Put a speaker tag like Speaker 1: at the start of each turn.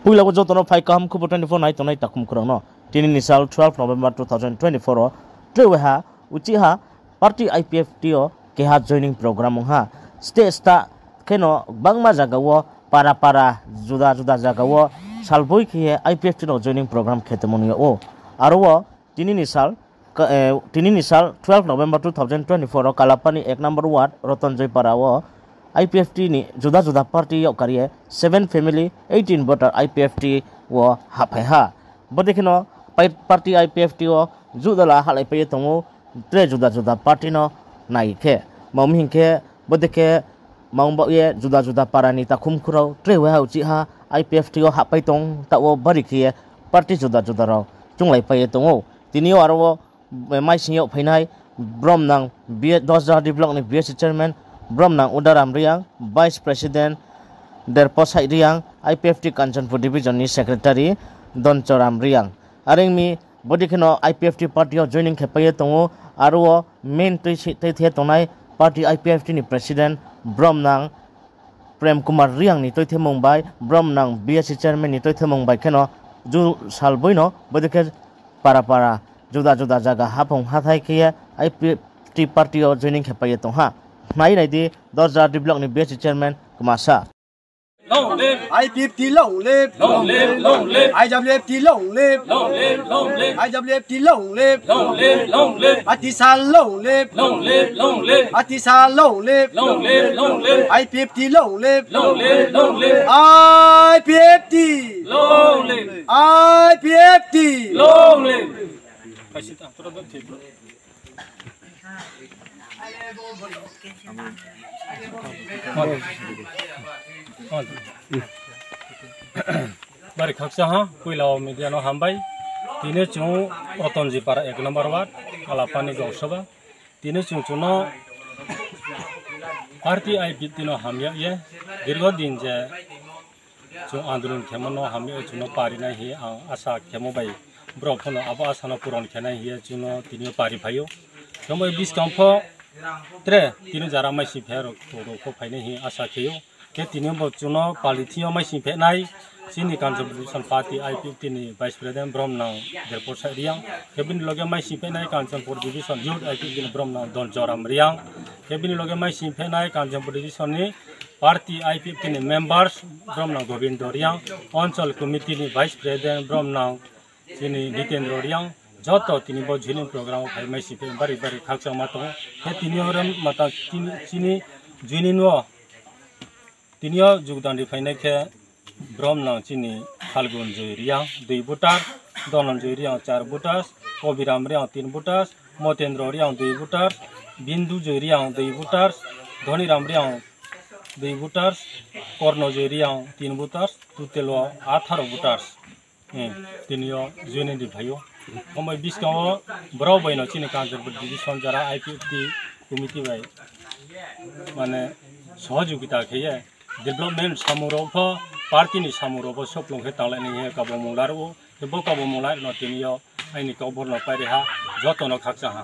Speaker 1: Puila jotono phai kam khu 24 night tonai takum krono tini nisal 12 November 2024 treweha uchiha party IPFTO keha joining program ha state sta keno bangma jagawo para juda jagawo salboi khiye IPFTO joining program khetemoni o aro tini nisal 12 November 2024 kalapani 1 number ward rotonjoi parawo IPFT ni juda party yok kariye 7 family 18 voter IPFT wo hapai ha bodekino party IPFT wo judala halai pe tongo tre juda party no nai ke momhingke bodeke maumba ye juda parani takum khurau tre wa uchi ha IPFT wo hapai tong tawo bari khiye party juda ro chunglai pe tongo tinio aro mai singyo phainai bromnang b 10 block ni BSC chairman Bromnang Udaram Riang, Vice President Derposai Riang, IPFT Kanchanpur Division ni Secretary Don Choram Riang. Aring mi bodikino IPFT party joining kepaye tongo aro main tei tonai party IPFT ni President Bromnang Prem Kumar Riang ni toithe Mumbai, Bromnang BSC Chairman ni toithe Mumbai keno ju salboino bodike para juda jaga hapong hathai kiye IPFT party joining kepaye tongha. Mai này đi đó ra develop ni BSC chairman kumasa
Speaker 2: long live
Speaker 3: IPFT long live IWFT long live IWFT long live Artisan long live Artisan long live IPFT long live IPFT IPFT
Speaker 2: long live Bari khaksa ha puilao media no hambai tine chung rotonji para 1 number ward kalapani gosaba tine chung chuno RTI bitino hamya ye dirgo din je chung andrun khemono hamya chuno parina hi asa khemo bai brokhono aba asana puron khena hi chuno tine pari bhayo somoi biskampo tre tinu jara mai si phero ko phaine hi asa khiyo ke tinu bo chuno palithio mai si phe nai sini contribution party IPFT ni vice president Bromnang Derposai Riang kebin loge mai si phe nai Kanchanpur division youth IPFT ni Bromnang Don Joram Riang kebin loge mai si phe nai Kanchanpur division ni party IPFT ni members Bromnang Gobindo Riang Onchol committee ni vice president Bromnang sini Nitendro Riang joto tini bo jilin program khai mai si bari khaksa mato he tini oram mata tini juninwo tinio jugdan ri phaine ke Bromnang chini Phalgun Joiria 2 butar Donon Joiria 4 butas Kobiram Ria 3 butas Motendro Ria 2 butar Bindu Joiria 2 butas Dhoniram Ria 2 butas Korno Joiria 3 butas Tutelo 18 butas tinio junin ri bhayo Omai biskao brau baino chini Kanchanpur division jara IPFT committee bai mane सहयोगिता खैये development samuro party ni samuro soplong he tangla ni he kabo munglaru he bo kabo munglar no tinio aini kabo no pare ha joto no khaksa ha